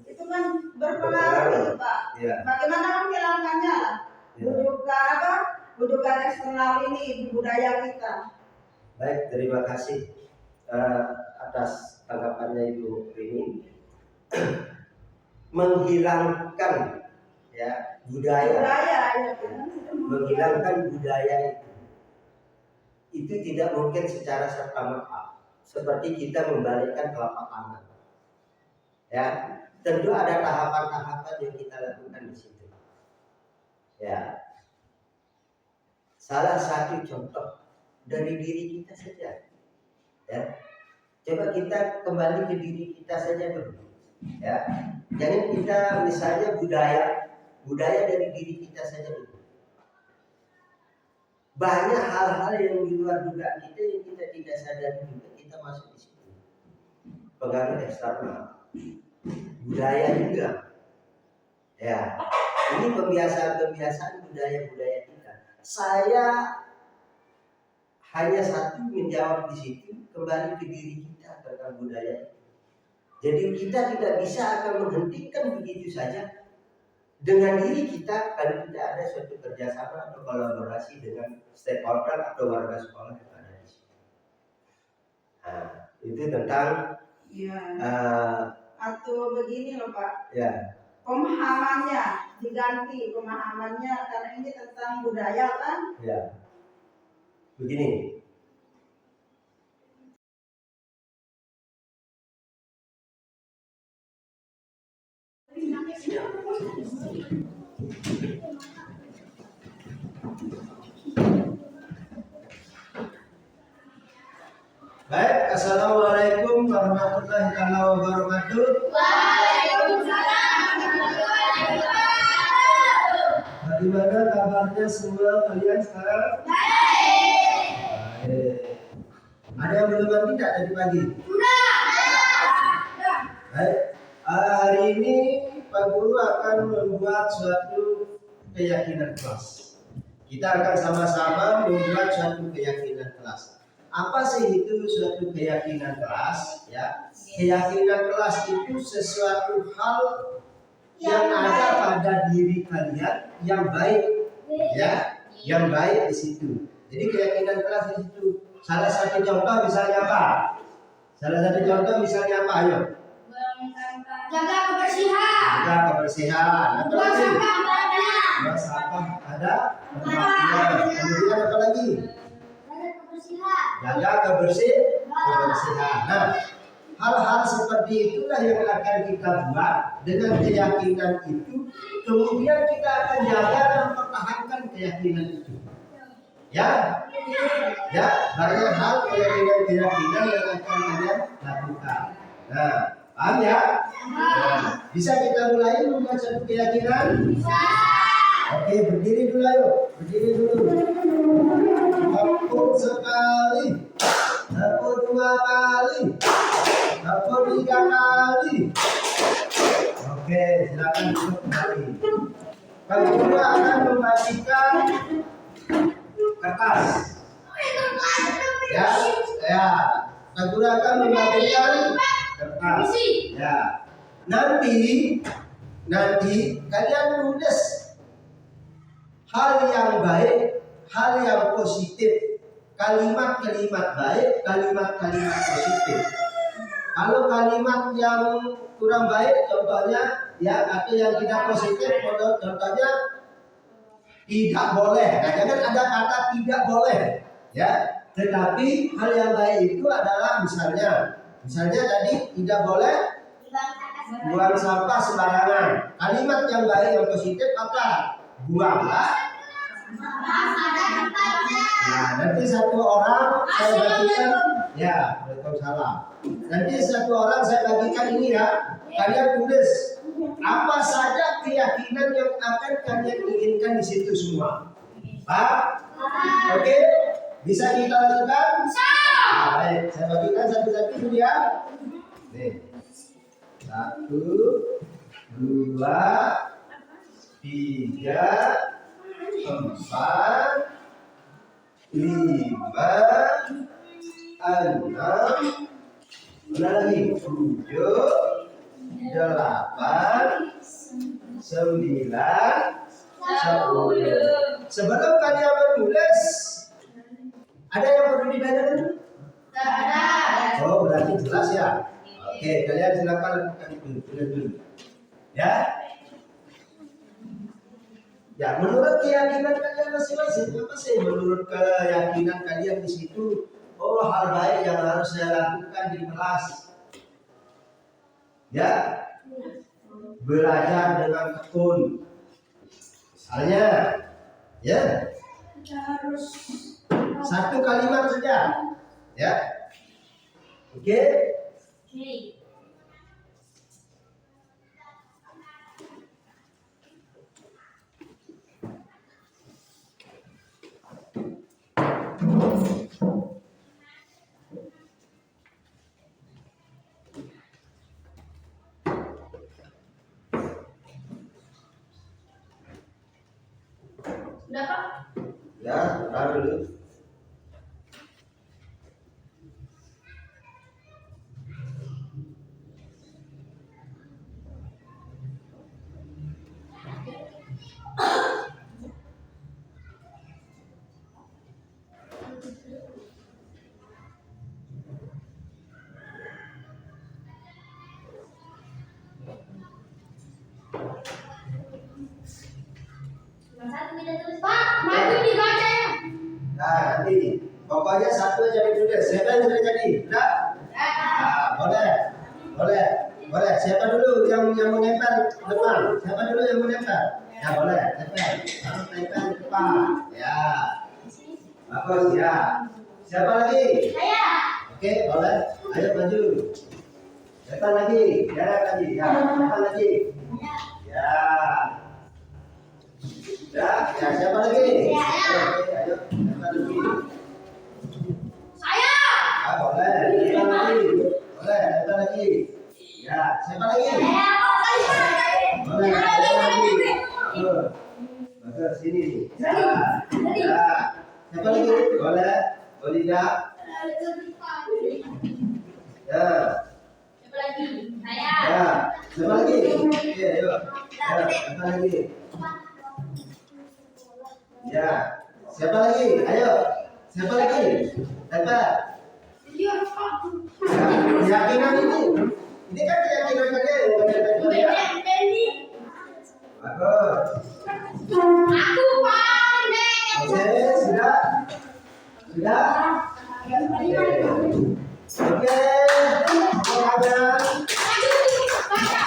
itu kan berpengaruh itu Pak. Ya. Bagaimana menghilangkannya lah? Ya. Budukan eksternal ini di budaya kita. Baik, terima kasih atas tanggapannya Ibu Rini. Menghilangkan ya budaya Ya kan? menghilangkan budaya itu tidak mungkin secara serta-merta seperti kita membalikkan telapak tangan. Ya, tentu ada tahapan-tahapan yang kita lakukan di situ. Ya, salah satu contoh dari diri kita saja. Ya, coba kita kembali ke diri kita saja dulu. Ya, jangan kita misalnya budaya dari diri kita saja dulu. Banyak hal-hal yang di luar dugaan kita yang kita tidak sadari juga kita masuk di situ. Pengaruh eksternal, budaya juga. Ya, ini kebiasaan budaya kita. Saya hanya satu menjawab di situ, kembali ke diri kita tentang budaya. Jadi kita tidak bisa akan menghentikan begitu saja dengan diri kita kalau tidak ada suatu kerjasama atau kolaborasi dengan stakeholder atau warga sekolah yang ada di situ. Nah, itu tentang atau begini loh Pak. Ya. Pemahamannya diganti pemahamannya karena ini tentang budaya kan? Ya. Begini. Baik, assalamualaikum warahmatullahi wabarakatuh. Waalaikumsalam warahmatullahi wabarakatuh. Bagaimana kabarnya semua kalian sekarang? Baik. Baik. Ada yang belum mandi tidak tadi pagi? Sudah. Baik. Hari ini Pak Guru akan membuat suatu keyakinan kelas. Kita akan sama-sama membuat suatu keyakinan kelas. Apa sih itu suatu keyakinan kelas? Ya, keyakinan kelas itu sesuatu hal yang ada pada diri kalian yang baik, ya, yang baik di situ. Jadi keyakinan kelas di situ. Salah satu contoh misalnya apa? Ayo. Jaga kebersihan. Jaga kebersihan. Apa Buang lagi? sampah banyak. Buang sampah ada tempatnya. Kemudian apa lagi? Jaga kebersihan. Jaga kebersihan. Nah, hal-hal seperti itulah yang akan kita buat dengan keyakinan itu. Kemudian kita akan jaga dan mempertahankan keyakinan itu. Ya, banyak hal keyakinan yang akan kalian lakukan. Nah, paham ya? Nah, bisa kita mulai membuat satu keyakinan? Bisa. Oke, berdiri dulu ayo. Berdiri dulu. Tepuk sekali. Tepuk 2 kali. Tepuk 3 kali. Oke, silakan duduk kembali. Kali ini akan membagikan kertas. Ya. Kali ini akan membagikan kertas. Ya. Nanti kalian tulis hal yang baik, hal yang positif, kalimat-kalimat baik, kalimat-kalimat positif. Kalau kalimat yang kurang baik, contohnya ya, atau yang tidak positif, contohnya tidak boleh. Nah, jangan ada kata tidak boleh, ya. Tetapi hal yang baik itu adalah misalnya tadi tidak boleh buang sampah sembarangan. Kalimat yang baik yang positif apa? Buanglah. Nah, nanti satu orang saya bagikan. Ya, Waalaikumsalam. Nanti satu orang saya bagikan ini ya. Kalian tulis apa saja keyakinan yang akan kalian inginkan di situ semua. Pak? Oke? Bisa kita lakukan? Bisa. Nah, baik, saya bagikan satu-satu dulu ya. Nih. 1, 2, 3, 4, 5, 6, mana lagi? 7, 8, 9, 10. Sebelum kalian menulis, ada yang perlu ditanyakan? Tak ada. Oh, berarti jelas ya. Oke, kalian silakan lakukan itu. Tulis dulu. Ya. Ya, menurut keyakinan kalian masing-masing, apa sih menurut keyakinan kalian di situ? Oh, hal baik yang harus saya lakukan di kelas. Ya, belajar dengan tekun. Misalnya, ya, Kita harus satu kalimat saja. Ya, oke. Sudah Pak? Ya, taruh dulu. Cuma satu kita tulis Pak. Maju dibaca ya. Nah, nanti pokoknya satu aja ditulis. Siapa yang sudah jadi? Sudah? Ah, boleh. Boleh. Boleh. Siapa dulu yang mau nempel depan? Siapa dulu yang mau nempel? Ya, boleh. Nempel. Harus nempel depan. Ya. Bagus ya. Siapa lagi? Saya. Oke, boleh. Ayo maju. Depan lagi. Ya, lagi. Ya, depan lagi. Ya. Ya, ya, siapa lagi? Ya. Oke, ayo. Depan lagi. Saya. Ah, boleh. Depan lagi. Boleh, depan lagi. Ya, siapa lagi? Saya. Boleh, depan lagi. Tuh. Bagus, sini. Ya. Ya. Siapa lagi? Boleh. Boleh tidak? Ya. Siapa lagi? Saya. Ya. Siapa lagi? Oke, ayo. Ya, siapa lagi? Ya. Siapa lagi? Ayo. Siapa lagi? Dapat. Iya Pak. Ya, keyakinan ini. Ini kan keyakinan kalian. Bukan keyakinan saya. Bagus. Aku pandai. Oke, sudah? Sudah? Oke.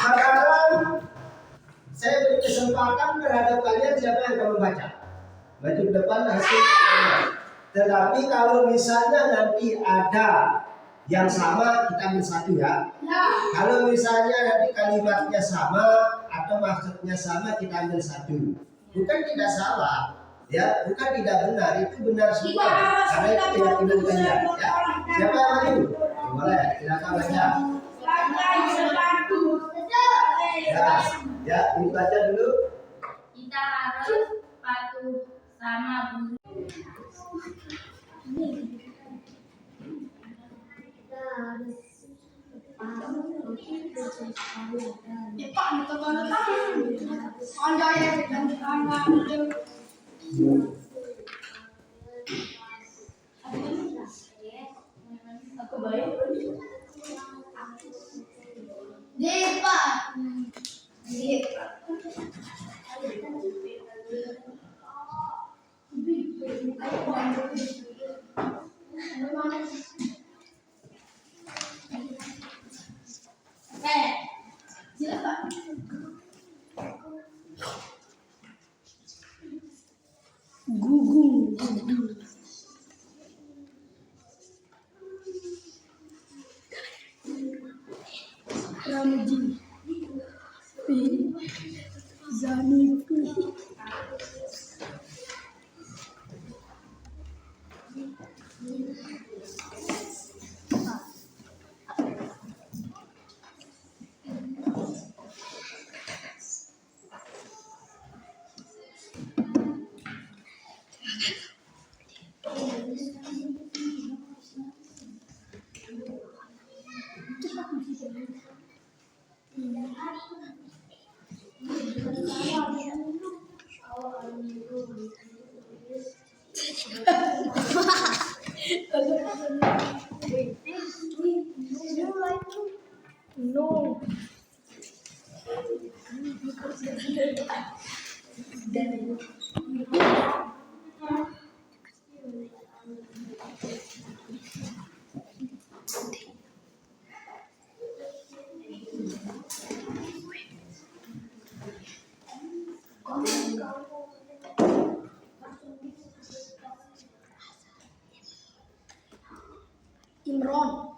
Sekarang saya beri kesempatan terhadap kalian siapa yang akan membaca. Maju ke depan hasil. Tetapi kalau misalnya nanti ada yang sama, kita ambil satu ya. Kalau misalnya nanti kalimatnya sama atau maksudnya sama, kita ambil satu. Bukan tidak salah, ya, bukan tidak benar, itu benar semua. Karena itu keyakinan kalian. Ya. Siapa yang maju? Boleh, silakan baca. Ya, ya, ini baca dulu. Kita harus patuh sama guru. Kita harus Pak, kita banget Anda yang Aku baik. Depa. Depa. Silakan. Ramji P Zani P No. Imron.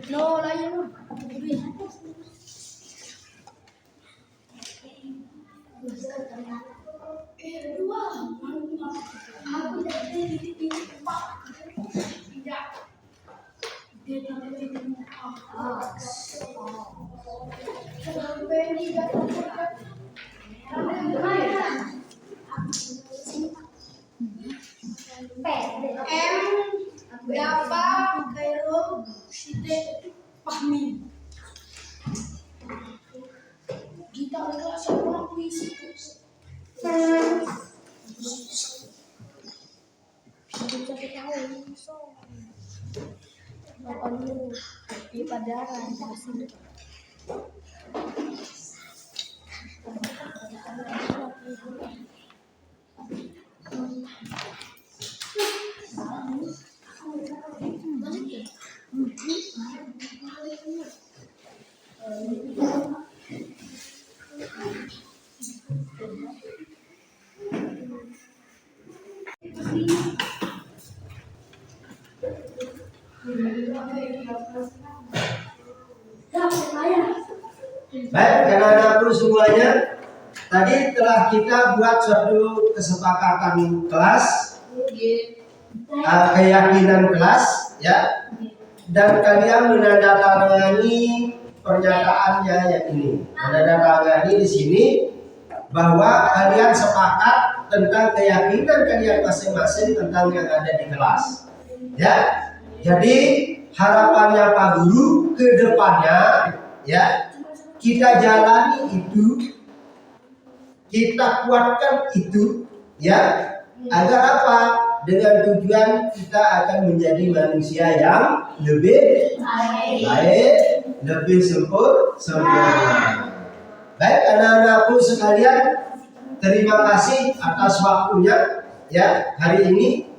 No, lain no. Dua. Aku dari titik empat. Tidak. Dia dari titik empat. Sampai di Dafa Khairul Siddiq Fahmi. Kita kelas apa kuis? Bisa tahu so. Bapak dulu di padaran masih. Baik, anak-anakku semuanya, tadi telah kita buat suatu kesepakatan kelas, keyakinan kelas, ya, dan kalian menandatangani pernyataannya yang ini, menandatangani di sini bahwa kalian sepakat tentang keyakinan kalian masing-masing tentang yang ada di kelas, ya. Jadi harapannya Pak Guru ke depannya, ya, kita jalani itu, kita kuatkan itu, ya, agar apa? Dengan tujuan kita akan menjadi manusia yang lebih baik, lebih sempurna. Baik, anak-anakku sekalian, terima kasih atas waktunya, ya, hari ini.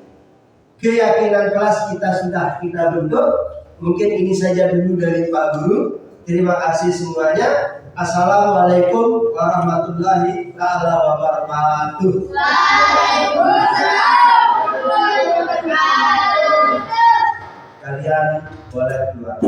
Keyakinan kelas kita sudah kita bentuk. Mungkin ini saja dulu dari Pak Guru. Terima kasih semuanya. Assalamualaikum warahmatullahi wabarakatuh. Waalaikumsalam warahmatullahi wabarakatuh. Kalian boleh keluar.